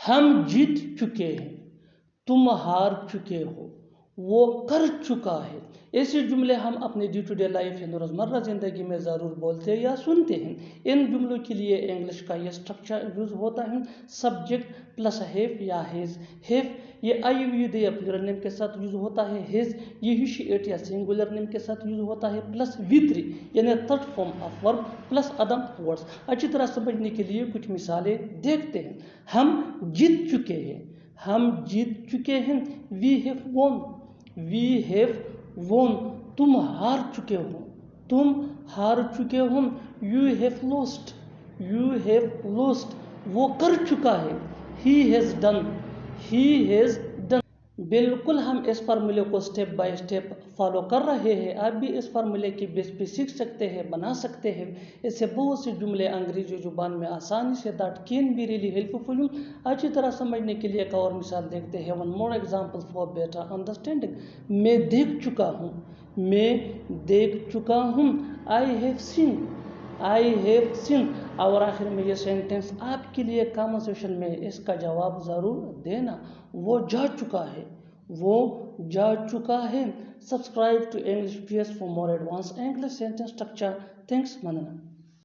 ہم جیت چکے ہیں، تم ہار چکے ہو، وہ کر چکا ہے۔ ایسے جملے ہم اپنے ڈے ٹو ڈے لائف یعنی روزمرہ زندگی میں ضرور بولتے یا سنتے ہیں۔ ان جملوں کے لیے انگلش کا یہ اسٹرکچر یوز ہوتا ہے، سبجیکٹ پلس ہیو یا ہیز۔ ہیو یہ آئی وی دے یا پلورل نیم کے ساتھ یوز ہوتا ہے، ہیز یہ ہی شی اٹ یا سنگولر نیم کے ساتھ یوز ہوتا ہے، پلس وی 3 یعنی third form of verb plus ادم ورڈز۔ اچھی طرح سمجھنے کے لیے کچھ مثالیں دیکھتے ہیں۔ ہم جیت چکے ہیں، ہم جیت چکے ہیں، we have won، we have won۔ تم ہار چکے ہو، تم ہار چکے ہو، you have lost، you have lost۔ وہ کر چکا ہے، he has done، he has done۔ بالکل ہم اس فارمولے کو سٹیپ بائی سٹیپ فالو کر رہے ہیں، آپ بھی اس فارمولے کی بیس پہ سیکھ سکتے ہیں، بنا سکتے ہیں۔ اس سے بہت سے جملے انگریزی زبان میں آسانی سے that can be really helpful۔ اچھی طرح سمجھنے کے لیے ایک اور مثال دیکھتے ہیں، one more example for better understanding۔ میں دیکھ چکا ہوں، میں دیکھ چکا ہوں، I have seen، I have seen۔ اور آخر میں یہ سینٹنس آپ کے لیے کانورسیشن میں اس کا جواب ضرور دینا۔ وہ جا چکا ہے، وہ جا چکا ہے۔ Subscribe to English PS for more advanced English sentence structure۔ Thanks, مننا۔